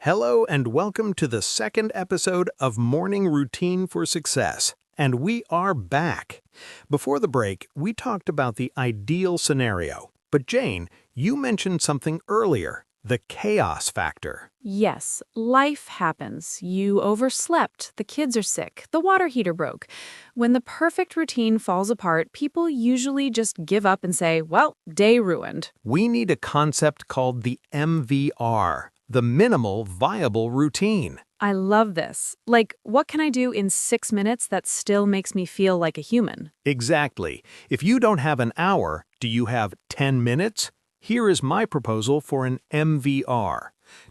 Hello and welcome to the second episode of Morning Routine for Success. And we are back. Before the break, we talked about the ideal scenario. But Jane, you mentioned something earlier, the chaos factor. Yes, life happens. You overslept, the kids are sick, the water heater broke. When the perfect routine falls apart, people usually just give up and say, well, day ruined. We need a concept called the MVR, the minimal viable routine. I love this. Like, what can I do in 6 minutes that still makes me feel like a human? Exactly. If you don't have an hour, do you have 10 minutes? Here is my proposal for an MVR.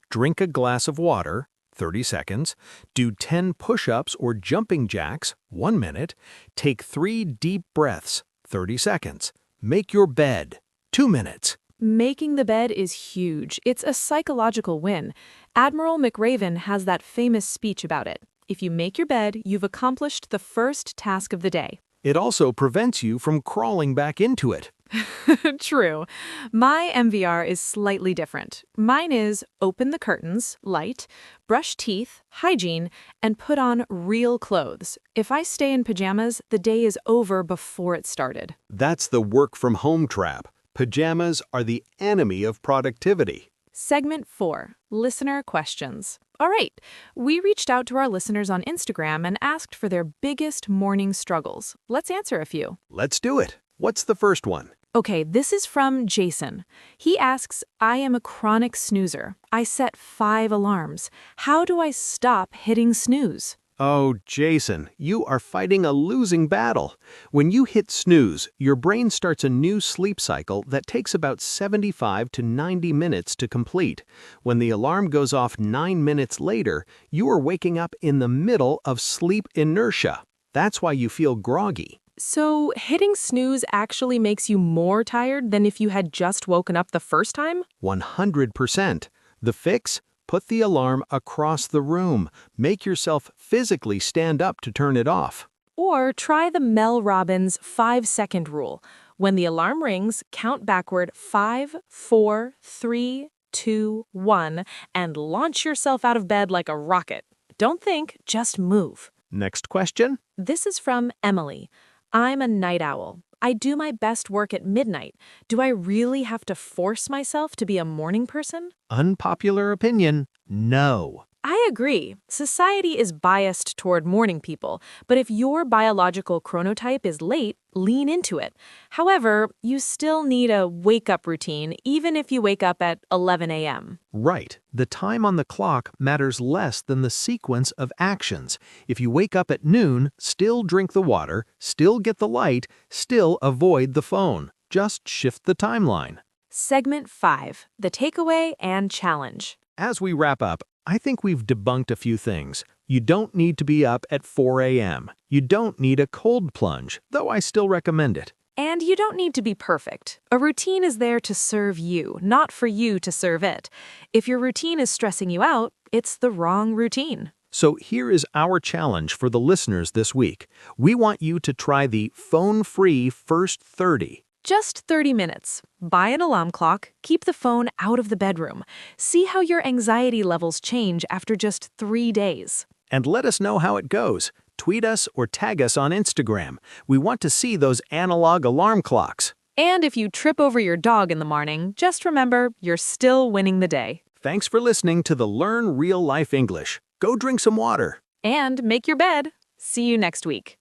Drink a glass of water, 30 seconds. Do 10 push-ups or jumping jacks, 1 minute. Take 3 deep breaths, 30 seconds. Make your bed, 2 minutes. Making the bed is huge. It's a psychological win. Admiral McRaven has that famous speech about it. If you make your bed, you've accomplished the first task of the day. It also prevents you from crawling back into it. True. My MVR is slightly different. Mine is open the curtains, light, brush teeth, hygiene, and put on real clothes. If I stay in pajamas, the day is over before it started. That's the work-from-home trap. Pajamas are the enemy of productivity. Segment 4. Listener questions. All right, we reached out to our listeners on Instagram and asked for their biggest morning struggles. Let's answer a few. Let's do it. What's the first one? Okay, this is from Jason. He asks, I am a chronic snoozer. I set 5 alarms. How do I stop hitting snooze? Oh, Jason, you are fighting a losing battle. When you hit snooze, your brain starts a new sleep cycle that takes about 75 to 90 minutes to complete. When the alarm goes off 9 minutes later, you are waking up in the middle of sleep inertia. That's why you feel groggy. So, hitting snooze actually makes you more tired than if you had just woken up the first time? 100%. The fix? Put the alarm across the room. Make yourself physically stand up to turn it off. Or try the Mel Robbins 5-second rule. When the alarm rings, count backward 5, 4, 3, 2, 1, and launch yourself out of bed like a rocket. Don't think, just move. Next question. This is from Emily. I'm a night owl. I do my best work at midnight. Do I really have to force myself to be a morning person? Unpopular opinion, no. I agree. Society is biased toward morning people, but if your biological chronotype is late, lean into it. However, you still need a wake-up routine, even if you wake up at 11 a.m. Right. The time on the clock matters less than the sequence of actions. If you wake up at noon, still drink the water, still get the light, still avoid the phone. Just shift the timeline. Segment 5. The takeaway and challenge. As we wrap up, I think we've debunked a few things. You don't need to be up at 4 a.m. You don't need a cold plunge, though I still recommend it. And you don't need to be perfect. A routine is there to serve you, not for you to serve it. If your routine is stressing you out, it's the wrong routine. So here is our challenge for the listeners this week. We want you to try the phone-free first 30. Just 30 minutes. Buy an alarm clock, keep the phone out of the bedroom. See how your anxiety levels change after just 3 days. And let us know how it goes. Tweet us or tag us on Instagram. We want to see those analog alarm clocks. And if you trip over your dog in the morning, just remember, you're still winning the day. Thanks for listening to the Learn Real Life English. Go drink some water. And make your bed. See you next week.